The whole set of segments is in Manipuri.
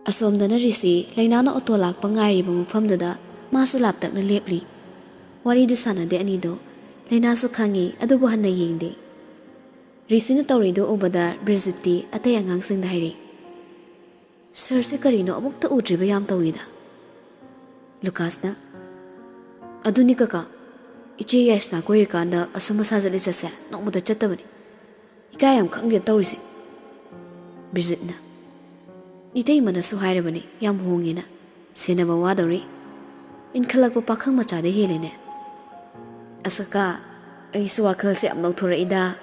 Asomdana risi lainana auto lakpa ngairiba mafamduda masu laptakna lepli. Warida sanade anido lainasu khangi adubu hanna yengde. Risina tawrido ubada Brigitte atay angangsingda hairi. Sir si karino amukta udriba yam tawida. Lucasna aduni kaka iche yasna koirikanda asuma sajali sase nokmuda chattabani. Ikayam khangge tawrisi. Brigitte itay manasu hairabani yam hongina senaba wadawri inkhalakpa pakhang machade helene. Asaka aisu wakhal se amnok thora ida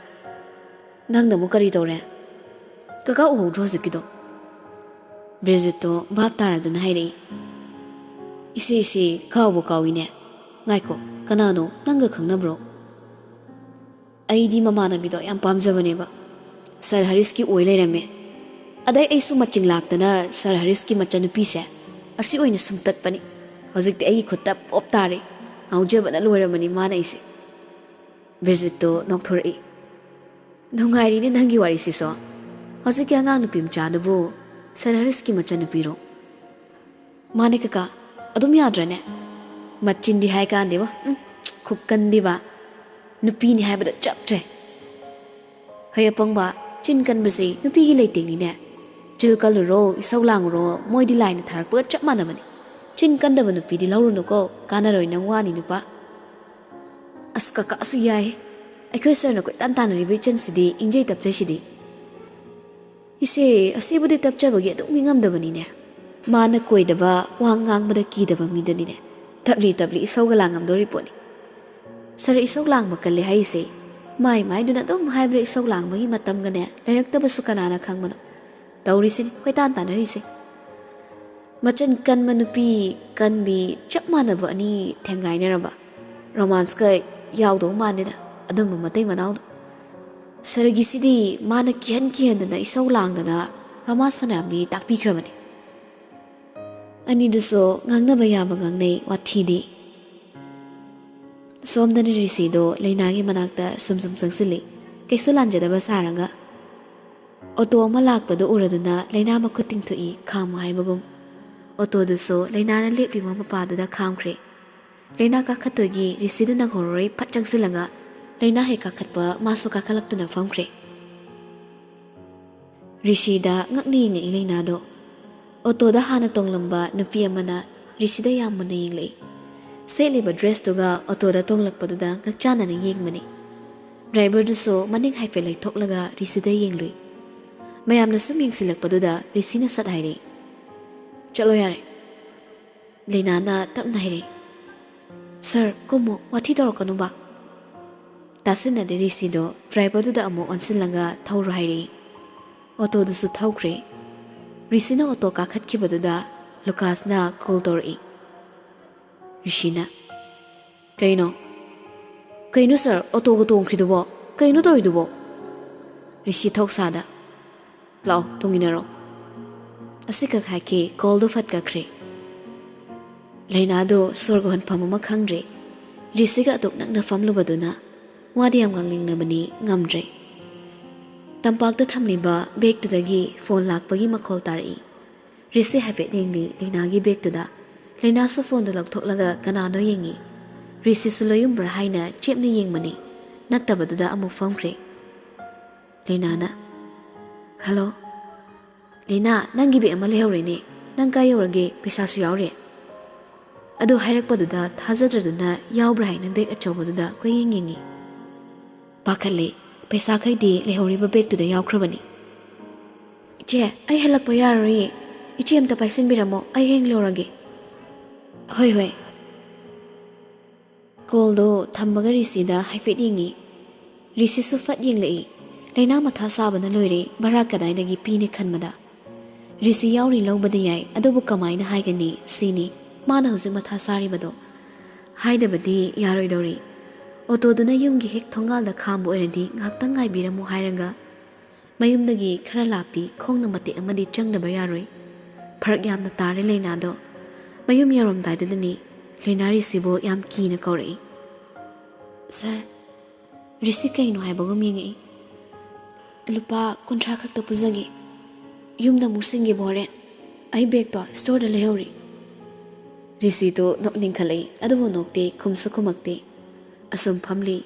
nangna mu kari tawre kaka uhudro zikido. Brigitte bab taraduna hairi. Isi kawu kawine ngaiko kanano nanga khangnabro. Aidi mamana bido yam pamjabane ba Sir Hariski oi leirame. Aday aisu maching laktana Sir Hariski machanupi se asi oina sumtatpani. Hojikti ai khutta pop tare ngaujabana loiramani mana ise. Brigitte nokthori nungairi ne nangi wari siso hojikki angang nupim chadubu Sir Hariski machanupiro. Mane kaka adum yadrane machindi hai kan dewa khukkan diba nupi ni haibada chaptre hayapang ba chin kan basi nupi gi leiting ni ne jilkal ro isaulang ro moi di line thar pa chap mana bani chin kan da nupi di lawru no ko kana roi nang wani nupa aska ka asu yai aikhoi sir na ko tan tan ri chen sidi injei tap chai sidi ise asibudi tap chabagi adum mingam da bani ne mana koidaba wangang mada kidaba midani ne tabli isaugalang amdori poni. Sir isaulang makalle haise mai duna dum haibre isaulang magi matam gane lairakta basu kanana khangmano tawrisin koitan tanarise machan kan manupi kan bi chap manaba ani thengai neraba romance ka yawdo manida adum matai manau Sir gisidi mana kihan dana isaulang dana romance fanami takpi khrabani ani duso ngangna bayaba ngangnei wathidi somdani risido lainagi manakta sumsum sangsili kaisolanjada basaranga auto ma lakpado uraduna laina makuting thui kham haibagum auto duso laina na lepri ma padu da khamkhre laina ka khatogi risido na horoi phatchang silanga laina he ka khatpa maso ka khalaktu na famkhre rishida ngakni ngi laina do auto da hana tonglamba nupi amana risida yamana yinglei seliba dress toga auto da tonglakpaduda ngakchana na yengmani driver du so maning haifel lai thoklaga risida yenglui mayamna sum yengsilakpaduda risina sat hairi chalo yare leinana tapna hairi sir komo wathi torokanu ba tasina de risido driver du da amo onsilanga thawru hairi auto du su thawkre Risina auto kakhat kibaduda Lucas na call tori. Rishina Kaino sir auto go tong khidubo kaino tori dubo Rishi thok sada Lao tunginaro Asika khaki call do fat ka khre Laina do sorgohan phamama khangre Risiga tok nak na famlu baduna wadi am ngangling na bani ngamdre Tampakta thamliba bag to dagi phone lakpagi makhol tari. Risi hafet yengli linagi bag to da. Lina su phone da lakthoklaga kanano yengi. Risi suloyum brahaina chepni yengmani. Nattaba to da amu famkre. Lina na. Hello. Lina nangi be amale hore ne. Nang kayo rage pisa su yaure. Ado hairakpa to da thazadraduna yaw brahaina bag achoba to da ko yengi. Pakale. Paisa khaidi lehoriba bag to the yawkrabani. Iche, ai halakpa yarari. Iche amta paisin biramo, ai heng lorage. Hoi. Koldo thambaga risida haifet yingi. Risi sufat yenglei. Laina matha sabana loire barakadai nagi pini khanmada. Risi yauri lawbada yai adubu kamaina haigani sini mana husik matha sari bado. Haidabadi yaroi dori. Auto duna yumgi hek thongal da khambo eredi ngaktang ngai biramu hairanga mayumdagi khara lapi khongna mate amadi changna bayaroi pharak yamna tare leina do mayum yarom daidani leinari sibo yam ki na korei sir risi kaino haibagum yengi lupa kontra khakta puzagi yumda musingi bore ꯑꯩ ꯕꯦꯒꯇꯣ ꯁ꯭ꯇꯣꯔꯗ ꯂꯩꯍꯧꯔꯤ ꯔꯤꯁꯤꯗꯣ ꯅꯣꯛꯅꯤꯡꯈꯠꯂꯛꯏ ꯑꯗꯨꯕꯨ ꯅꯣꯛꯇꯦ ꯈꯨꯝꯁꯨ ꯈꯨꯝꯃꯛꯇꯦ ꯑꯁꯨꯝ ꯐꯝꯂꯤ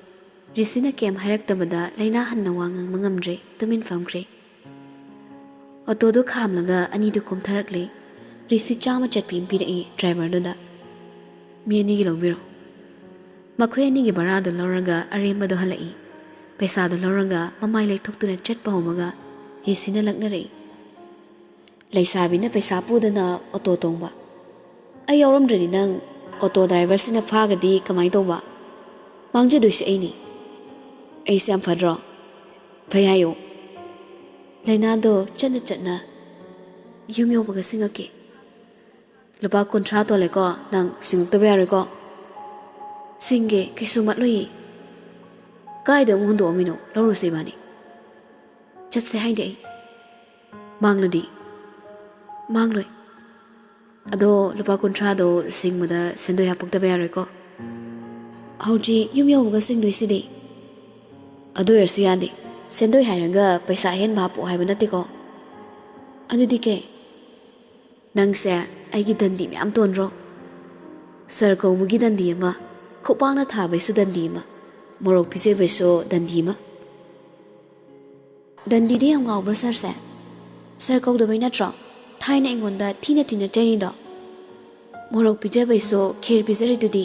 ꯔꯤꯁꯤꯅ ꯀꯩꯝ ꯍꯥꯏꯔꯛꯇꯕꯗ ꯂꯩꯅꯥ ꯍꯟꯅ ꯋꯥ ꯉꯥꯡꯕ ꯉꯝꯗ꯭ꯔꯦ ꯇꯨꯃꯤꯟ ꯐꯝꯈ꯭ꯔꯦ ꯑꯣꯇꯣꯗꯣ ꯈꯥꯝꯂꯒ ꯑꯅꯤꯗꯨ ꯀꯨꯝꯊꯔꯛꯂꯦ ꯔꯤꯁꯤ 100 ꯆꯠꯄꯤ ꯄꯤꯔꯛꯏ ꯗ꯭ꯔꯥꯏꯚꯔꯗꯨꯗ ꯃꯤ ꯑꯅꯤꯒꯤ ꯂꯧꯕꯤꯔꯣ ꯃꯈꯣꯏ ꯑꯅꯤꯒꯤ ꯕꯔꯥꯗꯣ ꯂꯧꯔꯒ ꯑꯔꯦꯝꯕꯗꯣ ꯍꯜꯂꯛꯏ ꯄꯩꯁꯥꯗꯣ ꯂꯧꯔꯒ ꯃꯃꯥꯏ ꯂꯩꯊꯣꯛꯇꯨꯅ ꯆꯠꯄ ꯍꯧꯕꯒ ꯔꯤꯁꯤꯅ ꯂꯛꯅꯔꯛꯏ ꯂꯩꯁꯥꯕꯤꯅ ꯄꯩꯁꯥ ꯄꯨꯗꯅ ꯑꯣꯇꯣ ꯇꯣꯡꯕ ꯑꯩ ꯌꯥꯎꯔꯝꯗ꯭ꯔꯗꯤ ꯅꯪ ꯑꯣꯇꯣ ꯗ꯭ꯔꯥꯏꯚꯔꯁꯤꯅ ꯐꯥꯒꯗꯤ ꯀꯃꯥꯏ ꯇꯧꯕ ꯃꯥꯡꯖꯗꯣꯏꯁꯦ ꯑꯩꯅꯤ ꯑꯩꯁꯦ ꯌꯥꯝ ꯐꯗ꯭ꯔꯣ ꯐꯩ ꯍꯥꯏꯌꯣ ꯂꯩꯅꯥꯗꯣ ꯆꯠꯅ ꯌꯨꯝ ꯌꯧꯕꯒ ꯁꯤꯡꯉꯛꯀꯦ ꯂꯨꯄꯥ 50 ꯇꯣꯜꯂꯦꯀꯣ ꯅꯪ ꯁꯤꯡꯉꯛꯇꯕ ꯌꯥꯔꯣꯏꯀꯣ ꯁꯤꯡꯒꯦ ꯀꯩꯁꯨ ꯃꯠꯂꯣꯏꯌꯦ ꯀꯥꯏꯗ ꯑꯃꯨꯛ ꯍꯨꯟꯗꯣꯛꯑꯝꯃꯤꯅꯣ ꯂꯧꯔꯨꯁꯦ ꯏꯕꯥꯅꯤ ꯆꯠꯁꯦ ꯍꯥꯏꯗꯤ ꯑꯩ ꯃꯥꯡꯂꯗꯤ ꯃꯥꯡꯂꯣꯏ ꯑꯗꯣ ꯂꯨꯄꯥ 50ꯗꯣ ꯁꯤꯡꯕꯗ ꯁꯦꯟꯗꯣꯏ ꯍꯥꯞꯄꯛꯇꯕ ꯌꯥꯔꯣꯏꯀꯣ ꯍꯧꯖꯤꯛ ꯌꯨꯝ ꯌꯧꯕꯒ ꯁꯤꯡꯗꯣꯏꯁꯤꯗꯤ ꯑꯗꯨ ꯑꯣꯏꯔꯁꯨ ꯌꯥꯗꯦ ꯁꯦꯟꯗꯣꯏ ꯍꯥꯏꯔꯒ ꯄꯩꯁꯥ ꯑꯍꯦꯟꯕ ꯍꯥꯞꯄꯣ ꯍꯥꯏꯕ ꯅꯠꯇꯦꯀꯣ ꯑꯗꯨꯗꯤ ꯀꯩ ꯅꯪꯁꯦ ꯑꯩꯒꯤ ꯗꯟꯗꯤ ꯃꯌꯥꯝ ꯇꯣꯟꯗ꯭ꯔꯣ ꯁꯔ ꯀꯧꯕꯒꯤ ꯗꯟꯗꯤ ꯑꯃ ꯈꯨꯄꯥꯛꯅ ꯊꯥꯕꯩꯁꯨ ꯗꯟꯗꯤ ꯑꯃ ꯃꯣꯔꯣꯛ ꯄꯤꯖꯕꯩꯁꯨ ꯗꯟꯗꯤ ꯑꯃ ꯗꯟꯗꯤꯗꯤ ꯌꯥꯝ ꯉꯥꯎꯕ꯭ꯔꯥ ꯁꯔꯁꯦ ꯁꯔ ꯀꯧꯗꯕꯩ ꯅꯠꯇ꯭ꯔꯣ ꯊꯥꯏꯅ ꯑꯩꯉꯣꯟꯗ ꯊꯤꯅ ꯆꯩꯔꯤꯗꯣ ꯃꯣꯔꯣꯛ ꯄꯤꯖꯕꯩꯁꯨ ꯈꯦꯔ ꯄꯤꯖꯔꯤꯗꯨꯗꯤ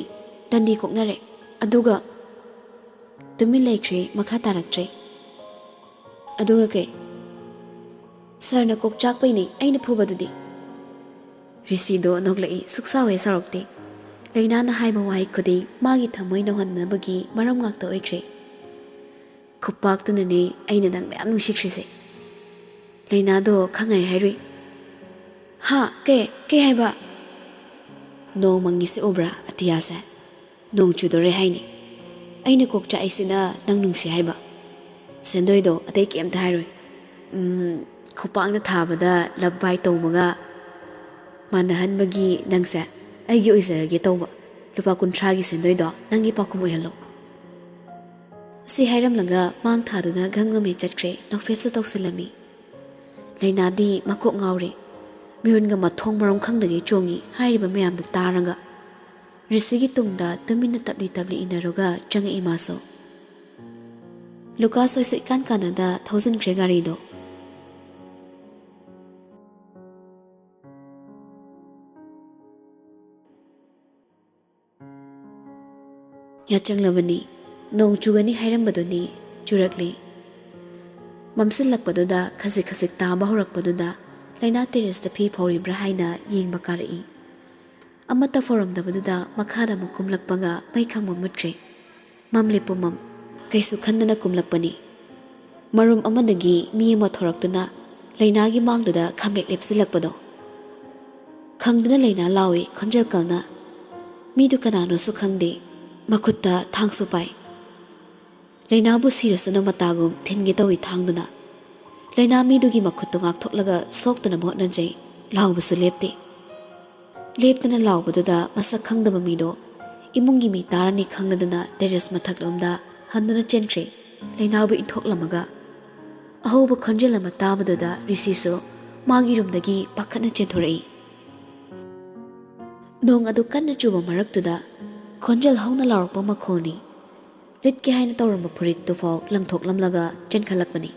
ꯗꯟꯗꯤ ꯀꯣꯛꯅꯔꯦ ꯑꯗꯨꯒ ꯇꯨꯃꯤꯟ ꯂꯩꯈ꯭ꯔꯦ ꯃꯈꯥ ꯇꯥꯔꯛꯇ꯭ꯔꯦ ꯑꯗꯨꯒ ꯀꯩ ꯁꯔꯅ ꯀꯣꯛ ꯆꯥꯛꯄꯩꯅꯦ ꯑꯩꯅ ꯐꯨꯕꯗꯨꯗꯤ ꯔꯤꯁꯤꯗꯣ ꯅꯣꯛꯂꯛꯏ ꯁꯨꯛꯁꯥꯎ ꯍꯦꯛ ꯁꯥꯎꯔꯛꯇꯦ ꯂꯩꯅꯥꯅ ꯍꯥꯏꯕ ꯋꯥꯍꯩ ꯈꯨꯗꯤꯡ ꯃꯥꯒꯤ ꯊꯃꯣꯏ ꯅꯧꯍꯟꯅꯕꯒꯤ ꯃꯔꯝ ꯉꯥꯛꯇ ꯑꯣꯏꯈ꯭ꯔꯦ ꯈꯨꯄꯥꯛꯇꯨꯅꯅꯦ ꯑꯩꯅ ꯅꯪ ꯃꯌꯥꯝ ꯅꯨꯡꯁꯤꯈ꯭ꯔꯤꯁꯦ ꯂꯩꯅꯥꯗꯣ ꯈꯪꯉꯥꯏ ꯍꯥꯏꯔꯨꯏ ꯍꯥ ꯀꯩ ꯍꯥꯏꯕ ꯅꯣꯡ ꯃꯪꯉꯤꯁꯦ ꯎꯕ꯭ꯔꯥ ꯑꯇꯤꯌꯥꯁꯦ ꯅꯣꯡ ꯆꯨꯗꯣꯔꯦ ꯍꯥꯏꯅꯤ ꯑꯩꯅ ꯀꯣꯛ ꯆꯥꯛꯏꯁꯤꯅ ꯅꯪ ꯅꯨꯡꯁꯤ ꯍꯥꯏꯕ ꯁꯦꯟꯗꯣꯏꯗꯣ ꯑꯇꯩ ꯀꯩꯝꯇ ꯍꯥꯏꯔꯣꯏ ꯈꯨꯄꯥꯛꯅ ꯊꯥꯕꯗ ꯂꯞ ꯕꯥꯏ ꯇꯧꯕꯒ ꯃꯥꯟꯅꯍꯟꯕꯒꯤ ꯅꯪꯁꯦ ꯑꯩꯒꯤ ꯑꯣꯏꯖꯔꯒꯦ ꯇꯧꯕ ꯂꯨꯄꯥ 50ꯒꯤ ꯁꯦꯟꯗꯣꯏꯗꯣ ꯅꯪꯒꯤ ꯄꯥꯎꯈꯨꯝ ꯑꯣꯏꯍꯜꯂꯣ ꯁꯤ ꯍꯥꯏꯔꯝꯂꯒ ꯃꯥꯡ ꯊꯥꯗꯨꯅ ꯘꯪꯉꯝꯃꯦ ꯆꯠꯈ꯭ꯔꯦ ꯅꯣꯛꯐꯦꯠꯁꯨ ꯇꯧꯁꯤꯜꯂꯝꯃꯤ ꯂꯩꯅꯥꯗꯤ ꯃꯀꯣꯛ ꯉꯥꯎꯔꯦ ꯃꯤꯍꯨꯟꯒ ꯃꯊꯣꯡ ꯃꯔꯝ ꯈꯪꯗꯒꯩ ꯆꯣꯡꯉꯤ ꯍꯥꯏꯔꯤꯕ ꯃꯌꯥꯝꯗꯨ ꯇꯥꯔꯒ ꯔꯤꯁꯤꯒꯤ ꯇꯨꯡꯗ ꯇꯨꯃꯤꯟꯅ ꯇꯞꯂꯤ ꯏꯟꯅꯔꯒ ꯆꯪꯉꯛꯏ ꯃꯥꯁꯨ ꯂꯨꯀꯥꯁ ꯍꯣꯏꯁꯨ ꯏꯀꯥꯟ ꯀꯥꯟꯅꯗ ꯊꯧꯖꯤꯟꯈ꯭ꯔꯦ ꯒꯥꯔꯤꯗꯣ ꯌꯥꯆꯪꯂꯕꯅꯤ ꯅꯣꯡ ꯆꯨꯒꯅꯤ ꯍꯥꯏꯔꯝꯕꯗꯨꯅꯤ ꯆꯨꯔꯛꯂꯦ ꯃꯝꯁꯤꯜꯂꯛꯄꯗꯨꯗ ꯈꯖꯤꯛ ꯇꯥꯕ ꯍꯧꯔꯛꯄꯗꯨꯗ ꯂꯩꯅꯥ ꯇꯦꯔꯦꯁꯇ ꯐꯤ ꯐꯧꯔꯤꯕ꯭ꯔꯥ ꯍꯥꯏꯅ ꯌꯦꯡꯕ ꯀꯥꯔꯛꯏ ꯑꯃꯠꯇ ꯐꯧꯔꯝꯗꯕꯗꯨꯗ ꯃꯈꯥꯗ ꯑꯃꯨꯛ ꯀꯨꯝꯂꯛꯄꯒ ꯃꯩ ꯈꯪꯃꯨꯠ ꯃꯨꯠꯈ꯭ꯔꯦ ꯃꯝꯂꯦ ꯄꯨꯝꯃꯝ ꯀꯩꯁꯨ ꯈꯟꯗꯅ ꯀꯨꯝꯂꯛꯄꯅꯤ ꯃꯔꯨꯝ ꯑꯃꯗꯒꯤ ꯃꯤ ꯑꯃ ꯊꯣꯔꯛꯇꯨꯅ ꯂꯩꯅꯥꯒꯤ ꯃꯥꯡꯗꯨꯗ ꯈꯥꯝꯂꯦꯛ ꯂꯦꯞꯁꯤꯜꯂꯛꯄꯗꯣ ꯈꯪꯗꯨꯅ ꯂꯩꯅꯥ ꯂꯥꯎꯏ ꯈꯣꯟꯖꯦꯜ ꯀꯜꯅ ꯃꯤꯗꯨ ꯀꯅꯥꯅꯣꯁꯨ ꯈꯪꯗꯦ ꯃꯈꯨꯠꯇ ꯊꯥꯡꯁꯨ ꯄꯥꯏ ꯂꯩꯅꯥꯕꯨ ꯁꯤꯔꯁꯅꯨ ꯃꯇꯥꯒꯨꯝ ꯊꯤꯟꯒꯦ ꯇꯧꯏ ꯊꯥꯡꯗꯨꯅ ꯂꯩꯅꯥ ꯃꯤꯗꯨꯒꯤ ꯃꯈꯨꯠꯇꯨ ꯉꯥꯛꯊꯣꯛꯂꯒ ꯁꯣꯛꯇꯅꯕ ꯍꯣꯠꯅꯖꯩ ꯂꯥꯎꯕꯁꯨ ꯂꯦꯞꯇꯦ ꯂꯦꯞꯇꯅ ꯂꯥꯎꯕꯗꯨꯗ ꯃꯁꯛ ꯈꯪꯗꯕ ꯃꯤꯗꯣ ꯏꯃꯨꯡꯒꯤ ꯃꯤ ꯇꯥꯔꯅꯤ ꯈꯪꯂꯗꯨꯅ ꯇꯦꯔꯦꯁ ꯃꯊꯛꯂꯣꯝꯗ ꯍꯟꯗꯨꯅ ꯆꯦꯟꯈ꯭ꯔꯦ ꯂꯩꯅꯥꯕꯨ ꯏꯟꯊꯣꯛꯂꯝꯃꯒ ꯑꯍꯧꯕ ꯈꯣꯟꯖꯦꯜ ꯑꯃ ꯇꯥꯕꯗꯨꯗ ꯔꯤꯁꯤꯁꯨ ꯃꯥꯒꯤ ꯔꯨꯝꯗꯒꯤ ꯄꯥꯈꯠꯅ ꯆꯦꯟꯊꯣꯔꯛꯏ ꯅꯣꯡ ꯑꯗꯨ ꯀꯟꯅ ꯆꯨꯕ ꯃꯔꯛꯇꯨꯗ ꯈꯣꯟꯖꯦꯜ ꯍꯧꯅ ꯂꯥꯎꯔꯛꯄ ꯃꯈꯣꯜꯅꯤ ꯂꯤꯠꯀꯦ ꯍꯥꯏꯅ ꯇꯧꯔꯝꯕ ꯐꯨꯔꯤꯠꯇꯨꯐꯥꯎ ꯂꯪꯊꯣꯛꯂꯝꯂꯒ ꯆꯦꯟꯈꯠꯂꯛꯄꯅꯤ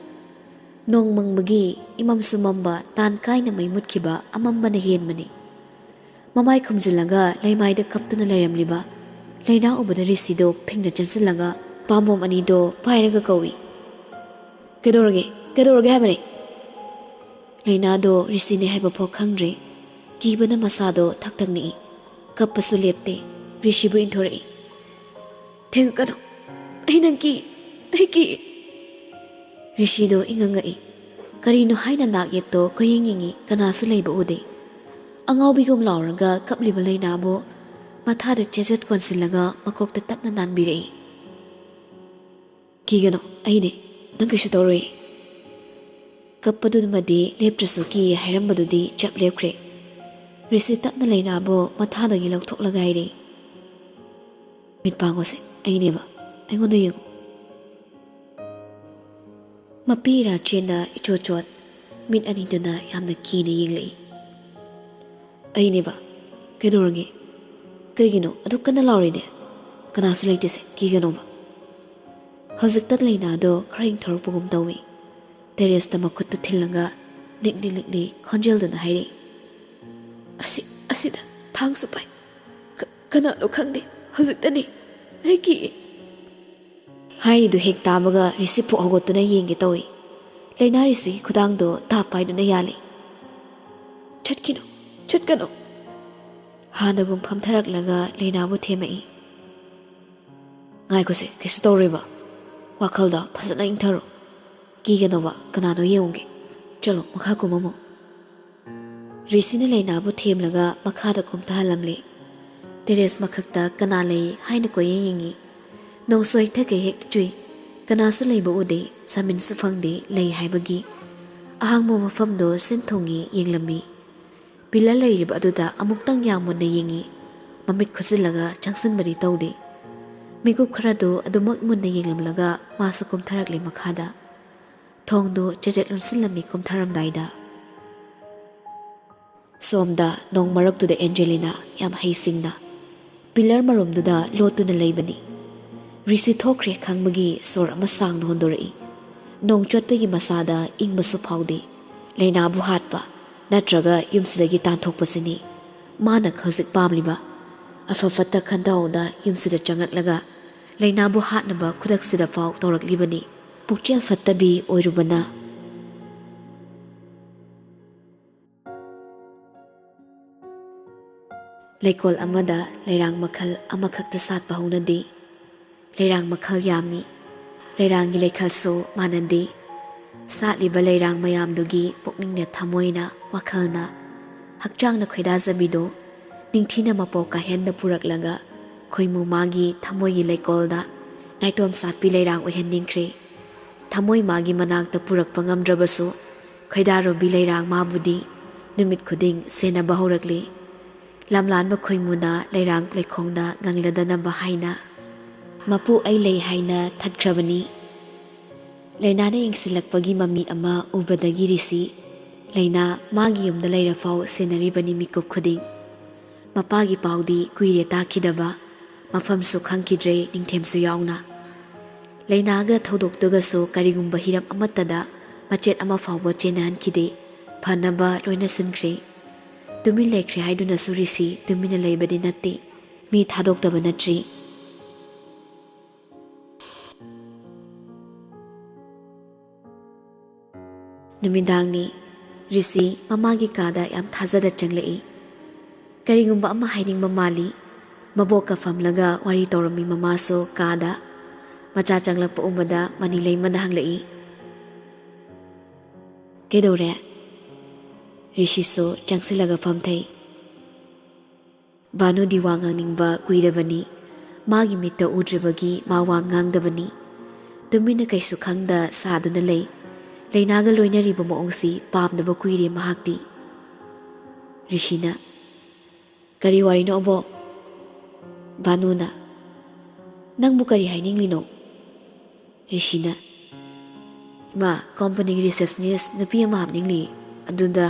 ꯅꯣꯡ ꯃꯪꯕꯒꯤ ꯏꯃꯝꯁꯨ ꯃꯝꯕ ꯇꯥꯟ ꯀꯥꯏꯅ ꯃꯩ ꯃꯨꯠꯈꯤꯕ ꯑꯃꯝꯕꯅ ꯍꯦꯟꯕꯅꯤ ꯃꯃꯥꯏ ꯈꯨꯝꯖꯤꯜꯂꯒ ꯂꯩꯃꯥꯏꯗ ꯀꯞꯇꯨꯅ ꯂꯩꯔꯝꯂꯤꯕ ꯂꯩꯅꯥ ꯎꯕꯗ ꯔꯤꯁꯤꯗꯣ ꯐꯤꯡꯅ ꯆꯦꯟꯁꯤꯜꯂꯒ ꯄꯥꯝꯕꯣꯝ ꯑꯅꯤꯗꯣ ꯄꯥꯏꯔꯒ ꯀꯧꯏ ꯀꯩꯗꯧꯔꯒꯦ ꯍꯥꯏꯕꯅꯤ ꯂꯩꯅꯥꯗꯣ ꯔꯤꯁꯤꯅꯦ ꯍꯥꯏꯕꯐꯥꯎ ꯈꯪꯗ꯭ꯔꯦ ꯀꯤꯕꯅ ꯃꯁꯥꯗꯣ ꯊꯛ ꯅꯤꯛꯏ ꯀꯞꯄꯁꯨ ꯂꯦꯞꯇꯦ ꯔꯤꯁꯤꯕꯨ ꯏꯟꯊꯣꯔꯛꯏ ꯊꯦꯡꯉꯛꯀꯅꯨ ꯑꯩ ꯀꯤ ꯔꯤꯁꯤꯗꯣ ꯏꯉꯛꯉꯛꯏ ꯀꯔꯤꯅꯣ ꯍꯥꯏꯅ ꯅꯥꯛ ꯌꯦꯠꯇꯣ ꯀꯣꯌꯦꯡ ꯌꯦꯡꯉꯤ ꯀꯅꯥꯁꯨ ꯂꯩꯕ ꯎꯗꯦ ꯑꯉꯥꯎꯕꯤꯒꯨꯝ ꯂꯥꯎꯔꯒ ꯀꯞꯂꯤꯕ ꯂꯩꯅꯥꯕꯨ ꯃꯊꯥꯗ ꯆꯦꯖꯠ ꯀꯣꯟꯁꯤꯜꯂꯒ ꯃꯀꯣꯛꯇ ꯇꯞꯅ ꯅꯥꯟꯕꯤꯔꯛꯏ ꯀꯤꯒꯅꯣ ꯑꯩꯅꯦ ꯅꯪ ꯀꯩꯁꯨ ꯇꯧꯔꯣꯏ ꯀꯞꯄꯗꯨꯃꯗꯤ ꯂꯦꯞꯇ꯭ꯔꯁꯨ ꯀꯤ ꯍꯥꯏꯔꯝꯕꯗꯨꯗꯤ ꯆꯞ ꯂꯦꯞꯈ꯭ꯔꯦ ꯔꯤꯁꯤ ꯇꯞꯅ ꯂꯩꯅꯥꯕꯨ ꯃꯊꯥꯗꯒꯤ ꯂꯧꯊꯣꯛꯂꯒ ꯍꯥꯏꯔꯤ ꯃꯤꯠ ꯄꯥꯡꯉꯣꯁꯦ ꯑꯩꯅꯦꯕ ꯑꯩꯉꯣꯟꯗ ꯌꯦꯡꯉꯨ ꯃꯄꯤ ꯏꯔꯥ ꯆꯦꯟꯅ ꯏꯆꯣꯠ ꯆꯣꯠ ꯃꯤꯠ ꯑꯅꯤꯗꯨꯅ ꯌꯥꯝꯅ ꯀꯤꯅ ꯌꯦꯡꯂꯛꯏ ꯑꯩꯅꯦꯕ ꯀꯩꯗꯧꯔꯒꯦ ꯀꯩꯒꯤꯅꯣ ꯑꯗꯨ ꯀꯟꯅ ꯂꯥꯎꯔꯤꯅꯦ ꯀꯅꯥꯁꯨ ꯂꯩꯇꯦꯁꯦ ꯀꯤꯒꯅꯣꯕ ꯍꯧꯖꯤꯛꯇ ꯂꯩꯅꯥꯗꯣ ꯈꯔ ꯏꯪꯊꯔꯛꯄꯒꯨꯝ ꯇꯧꯏ ꯇꯦꯔꯦꯁꯇ ꯃꯈꯨꯠꯇ ꯊꯤꯜꯂꯒ ꯂꯤꯛꯂꯤ ꯂꯤꯛꯂꯤ ꯈꯣꯟꯖꯦꯜꯗꯨꯅ ꯍꯥꯏꯔꯛꯏ ꯑꯁꯤꯗ ꯊꯥꯡꯁꯨ ꯄꯥꯏ ꯀꯅꯥꯅꯣ ꯈꯪꯗꯦ ꯍꯧꯖꯤꯛꯇꯅꯤ ꯑꯩ ꯀꯤꯑꯦ ꯍꯥꯏꯔꯤꯗꯨ ꯍꯦꯛ ꯇꯥꯕꯒ ꯔꯤꯁꯤ ꯍꯧꯒꯠꯇꯨꯅ ꯌꯦꯡꯒꯦ ꯇꯧꯏ ꯂꯩꯅꯥ ꯔꯤꯁꯤꯒꯤ ꯈꯨꯗꯥꯡꯗꯣ ꯇꯥꯞ ꯄꯥꯏꯗꯨꯅ ꯌꯥꯜꯂꯤ ꯆꯠꯀꯅꯣ ꯍꯥꯟꯅꯒꯨꯝ ꯐꯝꯊꯔꯛꯂꯒ ꯂꯩꯅꯥꯕꯨ ꯊꯦꯝꯃꯛꯏ ꯉꯥꯏꯈꯣꯁꯦ ꯀꯩꯁꯨ ꯇꯧꯔꯣꯏꯕ ꯋꯥꯈꯜꯗ ꯐꯖꯅ ꯏꯪꯊꯔꯣ ꯀꯤꯒꯅꯣꯕ ꯀꯅꯥꯅꯣ ꯌꯦꯡꯉꯨꯒꯦ ꯆꯠꯂꯣ ꯃꯈꯥ ꯀꯨꯝꯃꯝꯃꯣ ꯔꯤꯁꯤꯅ ꯂꯩꯅꯥꯕꯨ ꯊꯦꯝꯂꯒ ꯃꯈꯥꯗ ꯀꯨꯝꯊꯍꯜꯂꯝꯂꯦ ꯇꯦꯔꯦꯁ ꯃꯊꯛꯇ ꯀꯅꯥ ꯂꯩ ꯍꯥꯏꯅ ꯀꯣꯏꯌꯦꯡ ꯌꯦꯡꯉꯤ ꯅꯣꯡꯁꯨ ꯍꯩꯊꯛꯀꯩ ꯍꯦꯛ ꯆꯨꯏ ꯀꯅꯥꯁꯨ ꯂꯩꯕ ꯎꯗꯦ ꯁꯥꯃꯤꯟꯁꯨ ꯐꯪꯗꯦ ꯂꯩ ꯍꯥꯏꯕꯒꯤ ꯑꯍꯥꯡꯕ ꯃꯐꯝꯗꯣ ꯁꯤꯟꯊꯨꯡꯉꯤ ꯌꯦꯡꯂꯝꯃꯤ ꯄꯤꯂꯔ ꯂꯩꯔꯤꯕ ꯑꯗꯨꯗ ꯑꯃꯨꯛꯇꯪ ꯌꯥꯝ ꯃꯨꯟꯅ ꯌꯦꯡꯉꯤ ꯃꯃꯤꯠ ꯈꯨꯠꯆꯤꯜꯂꯒ ꯆꯪꯁꯤꯟꯕꯗꯤ ꯇꯧꯗꯦ ꯃꯤꯀꯨꯞ ꯈꯔꯗꯣ ꯑꯗꯨꯃꯛ ꯃꯨꯟꯅ ꯌꯦꯡꯂꯝꯂꯒ ꯃꯥꯁꯨ ꯀꯨꯝꯊꯔꯛꯂꯦ ꯃꯈꯥꯗ ꯊꯣꯡꯗꯣ ꯆꯦꯆꯦꯠ ꯂꯣꯟꯁꯤꯜꯂꯝꯃꯤ ꯀꯨꯝꯊꯔꯝꯗꯥꯏꯗ ꯁꯣꯝꯗ ꯅꯣꯡ ꯃꯔꯛꯇꯨꯗ ꯑꯦꯟꯖꯦꯂꯤꯅꯥ ꯌꯥꯝ ꯍꯩꯁꯤꯡꯅ ꯄꯤꯂꯔ ꯃꯔꯨꯝꯗꯨꯗ ꯂꯣꯠꯇꯨꯅ ꯂꯩꯕꯅꯤ ꯔꯤꯁꯤ ꯊꯣꯛꯈ꯭ꯔꯦ ꯈꯪꯕꯒꯤ ꯁꯣꯔ ꯑꯃ ꯁꯥꯡꯅ ꯍꯣꯟꯗꯣꯔꯛꯏ ꯅꯣꯡ ꯆꯣꯠꯄꯒꯤ ꯃꯁꯥꯗ ꯏꯪꯕꯁꯨ ꯐꯥꯎꯗꯦ ꯂꯩꯅꯥꯕꯨ ꯍꯥꯠꯄ ꯅꯠꯇ꯭ꯔꯒ ꯌꯨꯝꯁꯤꯗꯒꯤ ꯇꯥꯟꯊꯣꯛꯄꯁꯤꯅꯤ ꯃꯥꯅ ꯍꯧꯖꯤꯛ ꯄꯥꯝꯂꯤꯕ ꯑꯐ ꯐꯠꯇ ꯈꯟꯊꯍꯧꯅ ꯌꯨꯝꯁꯤꯗ ꯆꯪꯉꯛꯂꯒ ꯂꯩꯅꯥꯕꯨ ꯍꯥꯠꯅꯕ ꯈꯨꯗꯛꯁꯤꯗ ꯐꯥꯎ ꯇꯧꯔꯛꯂꯤꯕꯅꯤ ꯄꯨꯛꯆꯦꯜ ꯐꯠꯇꯕꯤ ꯑꯣꯏꯔꯨꯕꯅ ꯂꯩꯀꯣꯜ ꯑꯃꯗ ꯂꯩꯔꯥꯡ ꯃꯈꯜ ꯑꯃꯈꯛꯇ ꯁꯥꯠꯄ ꯍꯧꯅꯗꯦ ꯂꯩꯔꯥꯡ ꯃꯈꯜ ꯌꯥꯝꯃꯤ ꯂꯩꯔꯥꯡꯒꯤ ꯂꯩꯈꯜꯁꯨ ꯃꯥꯟꯅꯗꯦ ꯁꯥꯠꯂꯤꯕ ꯂꯩꯔꯥꯡ ꯃꯌꯥꯝꯗꯨꯒꯤ ꯄꯨꯛꯅꯤꯡꯅ ꯊꯃꯣꯏꯅ ꯋꯥꯈꯜꯅ ꯍꯛꯆꯥꯡꯅ ꯈꯣꯏꯗꯥꯖꯕꯤꯗꯣ ꯅꯤꯡꯊꯤꯅ ꯃꯄꯣꯛ ꯀꯥꯏꯍꯟꯅ ꯄꯨꯔꯛꯂꯒ ꯈꯣꯏꯃꯨ ꯃꯥꯒꯤ ꯊꯃꯣꯏꯒꯤ ꯂꯩꯀꯣꯜꯗ ꯅꯥꯏꯇꯣꯝ ꯁꯥꯠꯄꯤ ꯂꯩꯔꯥꯡ ꯑꯣꯏꯍꯟꯅꯤꯡꯈ꯭ꯔꯦ ꯊꯃꯣꯏ ꯃꯥꯒꯤ ꯃꯅꯥꯛꯇ ꯄꯨꯔꯛꯄ ꯉꯝꯗ꯭ꯔꯕꯁꯨ ꯈꯣꯏꯗꯥꯔꯨꯕꯤ ꯂꯩꯔꯥꯡ ꯃꯥꯕꯨꯗꯤ ꯅꯨꯃꯤꯠ ꯈꯨꯗꯤꯡ ꯁꯦꯟꯅꯕ ꯍꯧꯔꯛꯂꯤ ꯂꯝꯂꯥꯟꯕ ꯈꯣꯏꯃꯨꯅ ꯂꯩꯔꯥꯡ ꯂꯩꯈꯣꯡꯗ ꯉꯪꯂꯗꯅꯕ ꯍꯥꯏꯅ ꯃꯄꯨ ꯑꯩ ꯂꯩ ꯍꯥꯏꯅ ꯊꯠꯈ꯭ꯔꯕꯅꯤ ꯂꯩꯅꯥꯅ ꯌꯦꯡꯁꯤꯜꯂꯛꯄꯒꯤ ꯃꯃꯤ ꯑꯃ ꯎꯕꯗꯒꯤ ꯔꯤꯁꯤ ꯂꯩꯅꯥ ꯃꯥꯒꯤ ꯌꯨꯝꯗ ꯂꯩꯔꯐꯥꯎ ꯁꯦꯟꯅꯔꯤꯕꯅꯤ ꯃꯤꯀꯨꯞ ꯈꯨꯗꯤꯡ ꯃꯄꯥꯒꯤ ꯄꯥꯎꯗꯤ ꯀꯨꯏꯔꯦ ꯇꯥꯈꯤꯗꯕ ꯃꯐꯝꯁꯨ ꯈꯪꯈꯤꯗ꯭ꯔꯦ ꯅꯤꯡꯊꯦꯝꯁꯨ ꯌꯥꯎꯅ ꯂꯩꯅꯥꯒ ꯊꯧꯗꯣꯛꯇꯨꯒꯁꯨ ꯀꯔꯤꯒꯨꯝꯕ ꯍꯤꯔꯝ ꯑꯃꯠꯇꯗ ꯃꯆꯦꯠ ꯑꯃ ꯐꯥꯎꯕ ꯆꯦꯟꯅꯍꯟꯈꯤꯗꯦ ꯐꯅꯕ ꯂꯣꯏꯅꯁꯤꯟꯈ꯭ꯔꯦ ꯇꯨꯃꯤꯟ ꯂꯩꯈ꯭ꯔꯦ ꯍꯥꯏꯗꯨꯅꯁꯨ ꯔꯤꯁꯤ ꯇꯨꯃꯤꯟꯅ ꯂꯩꯕꯗꯤ ꯅꯠꯇꯦ ꯃꯤ ꯊꯥꯗꯣꯛꯇꯕ ꯅꯠꯇ꯭ꯔꯤ ꯅꯨꯃꯤꯗꯥꯡꯅꯤ ꯔꯤꯁꯤ ꯃꯃꯥꯒꯤ ꯀꯥꯗ ꯌꯥꯝ ꯊꯥꯖꯗ ꯆꯪꯂꯛꯏ ꯀꯔꯤꯒꯨꯝꯕ ꯑꯃ ꯍꯥꯏꯅꯤꯡꯕ ꯃꯥꯜꯂꯤ ꯃꯕꯣꯛꯀ ꯐꯝꯂꯒ ꯋꯥꯔꯤ ꯇꯧꯔꯝꯃꯤ ꯃꯃꯥꯁꯨ ꯀꯥꯗ ꯃꯆꯥ ꯆꯪꯂꯛꯄ ꯎꯕꯗ ꯃꯅꯤ ꯂꯩꯃꯅ ꯍꯪꯂꯛꯏ ꯀꯩꯗꯧꯔꯦ ꯔꯤꯁꯤꯁꯨ ꯆꯪꯁꯤꯜꯂꯒ ꯐꯝꯊꯩ ꯚꯥꯅꯨꯗꯤ ꯋꯥ ꯉꯥꯡꯅꯤꯡꯕ ꯀꯨꯏꯔꯕꯅꯤ ꯃꯥꯒꯤ ꯃꯤꯠꯇ ꯎꯗ꯭ꯔꯤꯕꯒꯤ ꯃꯥ ꯋꯥ ꯉꯥꯡꯗꯕꯅꯤ ꯇꯨꯃꯤꯟꯅ ꯀꯩꯁꯨ ꯈꯪꯗ ꯁꯥꯗꯨꯅ ꯂꯩ ꯂꯩꯅꯥꯒ ꯂꯣꯏꯅꯔꯤꯕ ꯃꯑꯣꯡꯁꯤ ꯄꯥꯝꯗꯕ ꯀꯨꯏꯔꯦ ꯃꯍꯥꯛꯇꯤ ꯔꯤꯁꯤꯅ ꯀꯔꯤ ꯋꯥꯔꯤꯅꯣ ꯑꯕꯣꯛ ꯚꯥꯅꯨꯅ ꯅꯪꯕꯨ ꯀꯔꯤ ꯍꯥꯏꯅꯤꯡꯂꯤꯅꯣ ꯔꯤꯁꯤꯅ ꯏꯃꯥ ꯀꯝꯄꯅꯤꯒꯤ ꯔꯤꯁꯦꯞꯁꯅꯤꯁ ꯅꯨꯄꯤ ꯑꯃ ꯍꯥꯞꯅꯤꯡꯂꯤ ꯑꯗꯨꯗ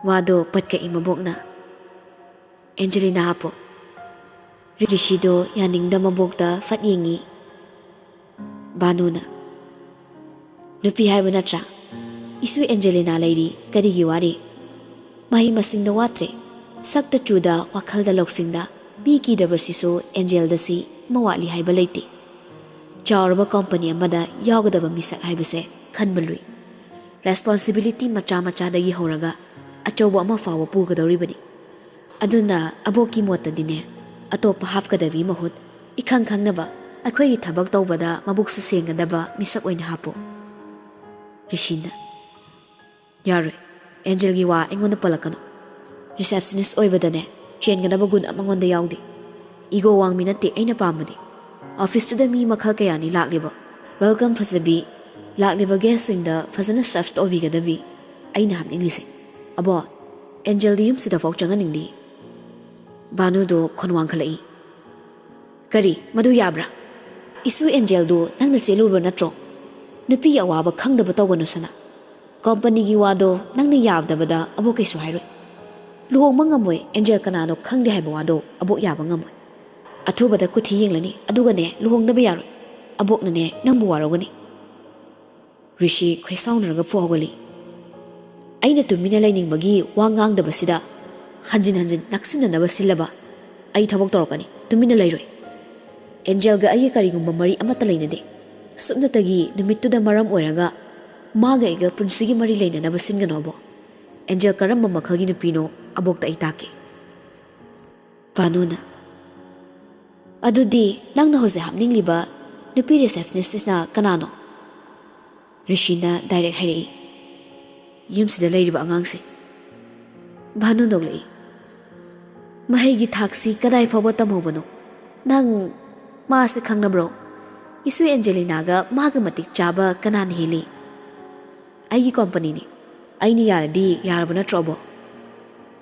ꯋꯥꯗꯣ ꯄꯠꯀꯛꯏ ꯃꯕꯣꯛꯅ ꯑꯦꯟꯖꯦꯂꯤꯅꯥ ꯍꯥꯞꯄꯣ ꯔꯤꯁꯤꯗꯣ ꯌꯥꯅꯤꯡꯗ ꯃꯕꯣꯛꯇ ꯐꯠ ꯌꯦꯡꯉꯤ ꯚꯥꯅꯨꯅ ꯅꯨꯄꯤ ꯍꯥꯏꯕ ꯅꯠꯇ꯭ꯔꯥ ꯏꯁꯨ ꯑꯦꯟꯖꯦꯂꯤꯅꯥ ꯂꯩꯔꯤ ꯀꯔꯤꯒꯤ ꯋꯥꯔꯤ ꯃꯍꯩ ꯃꯁꯤꯡꯗ ꯋꯥꯠꯇ꯭ꯔꯦ ꯁꯛꯇ ꯆꯨꯗ ꯋꯥꯈꯜꯗ ꯂꯧꯁꯤꯡꯗ ꯃꯤ ꯀꯤꯗꯕꯁꯤꯁꯨ ꯑꯦꯟꯖꯦꯜꯗꯁꯤ ꯃꯋꯥꯠꯂꯤ ꯍꯥꯏꯕ ꯂꯩꯇꯦ ꯆꯥꯎꯔꯕ ꯀꯝꯄꯅꯤ ꯑꯃꯗ ꯌꯥꯎꯒꯗꯕ ꯃꯤꯁꯛ ꯍꯥꯏꯕꯁꯦ ꯈꯟꯕ ꯂꯨꯏ ꯔꯦꯁꯄꯣꯟꯁꯤꯕꯤꯂꯤꯇꯤ ꯃꯆꯥ ꯃꯆꯥꯗꯒꯤ ꯍꯧꯔꯒ ꯑꯆꯧꯕ ꯑꯃ ꯐꯥꯎꯕ ꯄꯨꯒꯗꯧꯔꯤꯕꯅꯤ ꯑꯗꯨꯅ ꯑꯕꯣꯛꯀꯤ ꯃꯣꯠꯇꯗꯤꯅꯦ ꯑꯇꯣꯞꯄ ꯍꯥꯞꯀꯗꯕꯤ ꯃꯍꯨꯠ इखंग खंगनबा अखोई थबक तौबदा मबुकसु सेंगदबा मिसक ओइन हापो ऋषिना यारे एंजल की वा इंगोन पलकनो रिसेप्शनिस्ट ओइबदने चेंगदबा गुण अमंगोंद याउदे इगो वांगमी नते अइना पामदे ऑफिस तुदा मी मखल कयानी लाक्लिबा वेलकम फसबी लाक्लिबा गेस्ट सिंगदा फजना सर्व तौबिगदबी अइना हामनिंगलिसे अबो एंजल दी युमसिदा फौक चंगनिंगदी बानुदो खोनवांखलाई करी मधु याब्रा इसु एंजल दो नंगना चेलुबा नत्रो नुपी अवाबा खंगदबा तौगनु सना कंपनी की वादो नंगना याबदबदा अबो कैसु हाइरोय luhongma ngamoi Angel kanano khangde haiba wado abok yaba ngamoi athubada kuthi yenglani adugane luhongdaba yaroi aboknane nangbu warogani Rishi khaisaunaraga fogali aina tumina lainingbagi wa ngangdabasida hanjin hanjin naksinanaba silaba ai thabok torokani tumina lairoi Angel ga ai karigumba mari amata lainade subnatagi numittuda maram oiraga maga iga punsigi mari lainanaba singanobo Angel karamba makhagi nupino abokta ai take Banuna adudi nangna hoze hapningliba nupi receptionist na kanano Rishina direct hairei yumsida lairiba angangse Banu noglei mahaygi thaksi kadai fawba tamhobano nang maase khangnabro isu Angelina ga maga matik chaba kanan heli aigi company ni aini yaradi yarabana trobo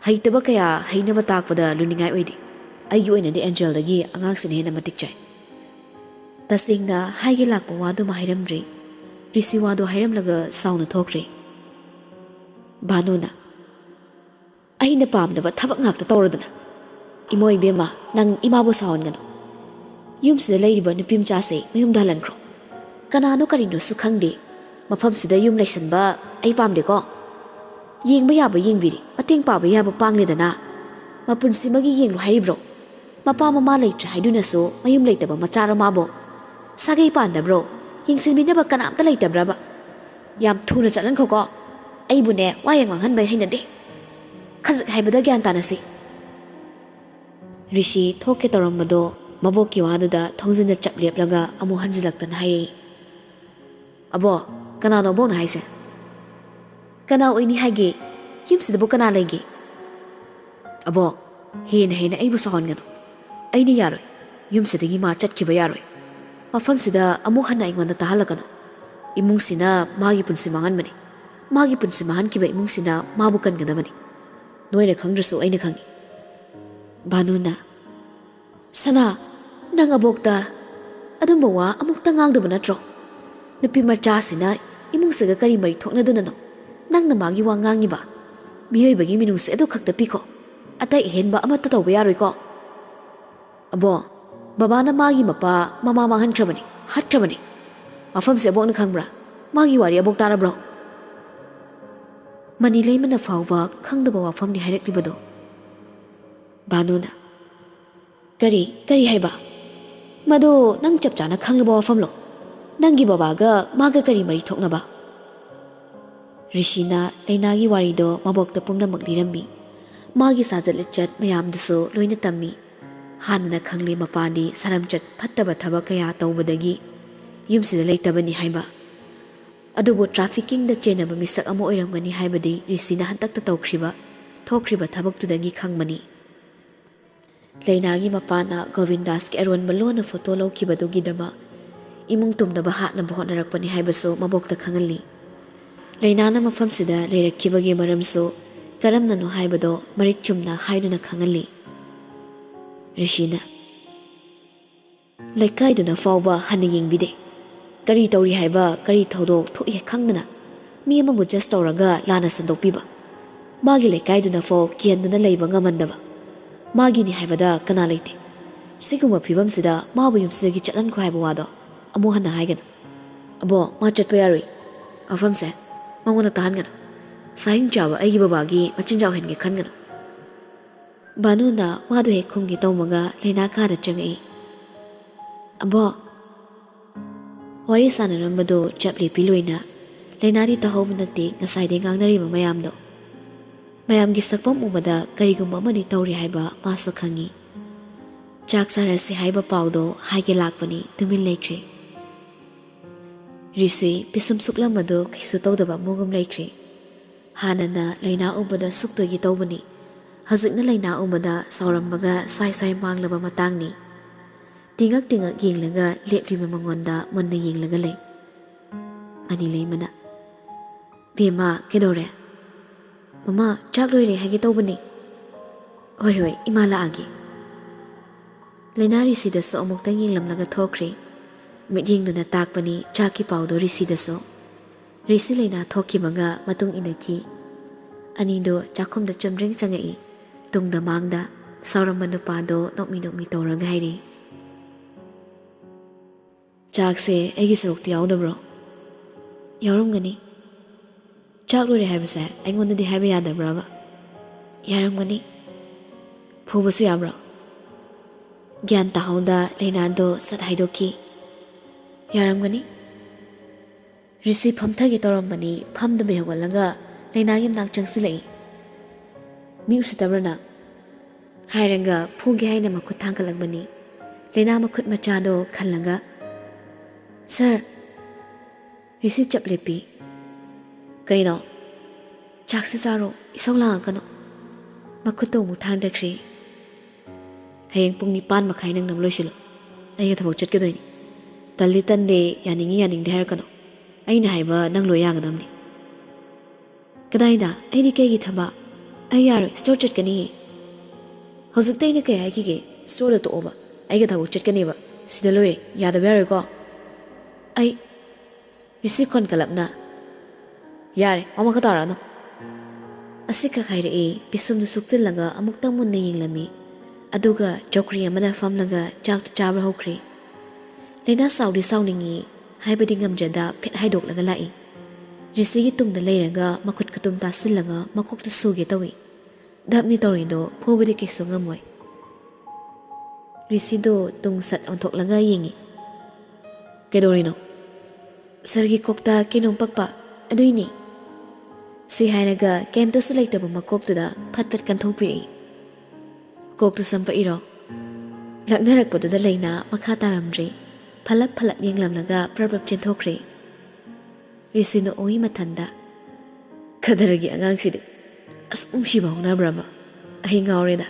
haitaba kaya hainaba takpada luningai oidi aigi oinadi Angel dagi angangsin hena matik chai tasingna haigi lakpa wadu mahairamdri Risi wadu hairamlaga sauna thokre Banuna aina pamdaba thabak ngakta tawradana imoi bema nang imabu saon gano yumsida lairiba nupim chase mayum dalankhro kanano karino su khangde mafamsida yum laisanba ai pamde ko yengba yaba yengbiri mateng paba yaba pangledana mapunsimagi yenglu hairibro mapa mama leitra haiduna so mayum leitaba machara mabo sagai pandabro yengsilminaba kanamta leitabraba yam thuna chalan khoko aibune wayang wanghan bai hainade khazak haibada gyan tanasi Rishi thoke torambado maboki waduda thongjina chapleplaga amu hanjilaktan hairi abo kanano bona haise kana oini hage yimsida bo kana lege abo hena aibu sahon gano aini yaroi yumsidagi ma chatkiba yaroi mafamsida amu hana ingwanda tahalagano imungsina magi punsi mangan mani magi punsi mahan kiba imungsina mabu kan gadamani noina khangdrasu aina khangi Banuna Sana nang abokta adumba wa amukta ngangdaba natro nupi marchasina imungsaga kari mari thoknaduna no nang namagi wa ngangiba miyoibagi minungse adu khakta piko atai henba amata tawba yaroi ko abo babana magi mapa mama mangan khrabani hatkrabani mafam se abokna khangbra magi wari abok tarabro mani leimana fawba khangdaba wafamni haireklibado Banuna Kari haiba Mado nang chapchana khanglaba wafamlo Nangi babaga maga kari mari thoknaba Rishina lainagi warido mabokta pumnamak lirammi Magi sajat lichat mayamduso loina tammi Hanana khangli mapani saramchat phattaba thaba kaya tawbadagi yumsida leitabani haiba Adubo trafficking da chenaba misak amo oiramgani haibadi Rishina hantakta thokriba thabaktudagi khangmani Lainagi mapana Govindas ki Arun malona photo lawkibadu dama imung tumnaba hatnaba hotnarakpani haibaso mabokta khangali Lainana mafamsida leirakibagi maramso karamnano haibado marik chumna haiduna khangali Rishina Laikaiduna fawba hana yengbide kari tawri haiba kari thawdo thoi khangdana mi amabu just tawraga lana sandokpiba magi laikaiduna faw kianduna leiba ngamandaba Magi ni haibada kana leite siguma phibam sida mabu yumsidagi chatlan ko haiba wado amu hana haigan abo ma chatpa yaroi afamse mangona tahan gana sahin chaba aigi babagi machinjaw henge khan gana Banuna wadu he khumgi tawmaga leina khada changai abo wari sanarambado chapli piloina leinari tahobnati ngasai de ngangnari mayamdo Mayamgi sakpam ubada karigumba mani tawri haiba maso khangi chak sarasi haiba pawdo haige lakpani tumin leikre Risi pisum suklamado kaisu tawdaba mogum leikre hanana leina ubada suktogi tawbani hazikna leina ubada saurambaga swai manglaba matangni tingak yenglaga lepliba mangonda monna yenglaga lei mani leimana bema kedore Mama chak loire hagi tawbani hoi imala agi Lainari sidaso amuktang yenglamlaga thokre midyengduna takpani chaki pawdo risidaso Risi leina thokibaga matung inaki anido chakhomda chamreng changai ꯇꯨꯡꯗ ꯃꯥꯡꯗ ꯁꯥꯎꯔꯝꯕ ꯅꯨꯄꯥꯗꯣ ꯅꯣꯛꯃꯤ ꯇꯧꯔꯒ ꯍꯥꯏꯔꯤ ꯆꯥꯛꯁꯦ ꯑꯩꯒꯤ ꯁꯔꯨꯛꯇꯤ ꯌꯥꯎꯗꯕ꯭ꯔꯣ ꯌꯥꯎꯔꯝꯒꯅꯤ ꯆꯥꯛ ꯂꯣꯏꯔꯦ ꯍꯥꯏꯕꯁꯦ ꯑꯩꯉꯣꯟꯗꯗꯤ ꯍꯥꯏꯕ ꯌꯥꯗꯕ꯭ꯔꯕ ꯌꯥꯔꯝꯒꯅꯤ ꯐꯨꯕꯁꯨ ꯌꯥꯕ꯭ꯔꯣ ꯒ꯭ꯌꯥꯟ ꯇꯥꯍꯧꯗ ꯂꯩꯅꯥꯗꯣ ꯁꯠ ꯍꯥꯏꯗꯣꯛꯈꯤ ꯌꯥꯔꯝꯒꯅꯤ ꯔꯤꯁꯤ ꯐꯝꯊꯒꯦ ꯇꯧꯔꯝꯕꯅꯤ ꯐꯝꯗꯕꯩ ꯍꯧꯒꯠꯂꯒ ꯂꯩꯅꯥꯒꯤ ꯃꯅꯥꯛ ꯆꯪꯁꯤꯜꯂꯛꯏ ꯃꯤ ꯎꯁꯤꯠꯇꯕ꯭ꯔꯅ ꯍꯥꯏꯔꯒ ꯐꯨꯒꯦ ꯍꯥꯏꯅ ꯃꯈꯨꯠ ꯊꯥꯡꯒꯠꯂꯛꯄꯅꯤ ꯂꯩꯅꯥ ꯃꯈꯨꯠ ꯃꯆꯥꯗꯣ ꯈꯜꯂꯒ ꯁꯔ ꯔꯤꯁꯤ ꯆꯞ ꯂꯦꯞꯄꯤ ꯀꯩꯅꯣ ꯆꯥꯛꯁꯦ ꯆꯥꯔꯣ ꯏꯁꯧ ꯂꯥꯡꯉꯛꯀꯅꯣ ꯃꯈꯨꯠꯇꯣ ꯑꯃꯨꯛ ꯊꯥꯡꯗꯈ꯭ꯔꯦ ꯍꯌꯦꯡ ꯄꯨꯡ 9:30 ꯅꯪꯅꯕ ꯂꯣꯏꯁꯤꯜꯂꯨ ꯑꯩꯒ ꯊꯕꯛ ꯆꯠꯀꯗꯣꯏꯅꯤ ꯇꯜꯂꯤ ꯇꯟꯗꯦ ꯌꯥꯅꯤꯡꯉꯤ ꯌꯥꯅꯤꯡꯗꯦ ꯍꯥꯏꯔꯛꯀꯅꯣ ꯑꯩꯅ ꯍꯥꯏꯕ ꯅꯪ ꯂꯣꯏ ꯌꯥꯒꯗꯕꯅꯤ ꯀꯗꯥꯏꯗ ꯑꯩꯗꯤ ꯀꯩꯒꯤ ꯊꯕꯛ ꯑꯩ ꯌꯥꯔꯣꯏ ꯁ꯭ꯇꯣꯔ ꯆꯠꯀꯅꯤꯌꯦ ꯍꯧꯖꯤꯛꯇ ꯑꯩꯅ ꯀꯩ ꯍꯥꯏꯈꯤꯒꯦ ꯁ꯭ꯇꯣꯔꯗ ꯇꯣꯛꯑꯣꯕ ꯑꯩꯒ ꯊꯕꯛ ꯆꯠꯀꯅꯦꯕ ꯁꯤꯗ ꯂꯣꯏꯔꯦ ꯌꯥꯗꯕ ꯌꯥꯔꯣꯏꯀꯣ ꯑꯩ ꯔꯤꯁꯤ ꯈꯣꯟꯀꯂꯞꯅ ꯌꯥꯔꯦ ꯑꯃꯨꯛꯀ ꯇꯧꯔꯛꯑꯅꯨ ꯑꯁꯤꯈꯛ ꯍꯥꯏꯔꯛꯏ ꯄꯤꯁꯨꯝꯗꯨ ꯁꯨꯛꯆꯤꯜꯂꯒ ꯑꯃꯨꯛꯇꯪ ꯃꯨꯟꯅ ꯌꯦꯡꯂꯝꯃꯤ ꯑꯗꯨꯒ ꯆꯧꯀ꯭ꯔꯤ ꯑꯃꯗ ꯐꯝꯂꯒ ꯆꯥꯛꯇꯨ ꯆꯥꯕ ꯍꯧꯈ꯭ꯔꯦ ꯂꯩꯅꯥ ꯁꯥꯎꯗꯤ ꯁꯥꯎꯅꯤꯡꯉꯤ ꯍꯥꯏꯕꯗꯤ ꯉꯝꯖꯗ ꯐꯤꯠ ꯍꯥꯏꯗꯣꯛꯂꯒ ꯂꯥꯛꯏ ꯔꯤꯁꯤꯒꯤ ꯇꯨꯡꯗ ꯂꯩꯔꯒ ꯃꯈꯨꯠ ꯈꯨꯇꯨꯝ ꯇꯥꯁꯤꯜꯂꯒ ꯃꯀꯣꯛꯇ ꯁꯨꯒꯦ ꯇꯧꯏ ꯙꯞꯅꯤ ꯇꯧꯔꯤꯗꯣ ꯐꯨꯕꯗꯤ ꯀꯩꯁꯨ ꯉꯝꯃꯣꯏ ꯔꯤꯁꯤꯗꯣ ꯇꯨꯡ ꯁꯠ ꯑꯣꯟꯊꯣꯛꯂꯒ ꯌꯦꯡꯉꯤ ꯀꯩꯗꯧꯔꯤꯅꯣ ꯁꯔꯒꯤ ꯀꯣꯛꯇ ꯀꯩꯅꯣꯝ ꯄꯛꯄ ꯑꯗꯨꯏꯅꯤ ꯁꯤ ꯍꯥꯏꯔꯒ ꯀꯩꯝꯇꯁꯨ ꯂꯩꯇꯕ ꯃꯀꯣꯛꯇꯨꯗ ꯐꯠ ꯐꯠ ꯀꯟꯊꯣꯛꯄꯤꯔꯛꯏ ꯀꯣꯛꯇꯨ ꯁꯝꯄꯛꯏꯔꯣ ꯂꯛꯅꯔꯛꯄꯗꯨꯗ ꯂꯩꯅꯥ ꯃꯈꯥ ꯇꯥꯔꯝꯗ꯭ꯔꯦ ꯐꯂꯞ ꯌꯦꯡꯂꯝꯂꯒ ꯄ꯭ꯔꯞ ꯆꯦꯟꯊꯣꯛꯈ꯭ꯔꯦ ꯔꯤꯁꯤꯅ ꯑꯣꯏ ꯃꯊꯟꯗ ꯈꯗꯔꯒꯤ ꯑꯉꯥꯡꯁꯤꯗꯤ ꯑꯁ ꯅꯨꯡꯁꯤꯕ ꯍꯧꯅꯕ꯭ꯔꯕ ꯑꯩ ꯉꯥꯎꯔꯦꯗ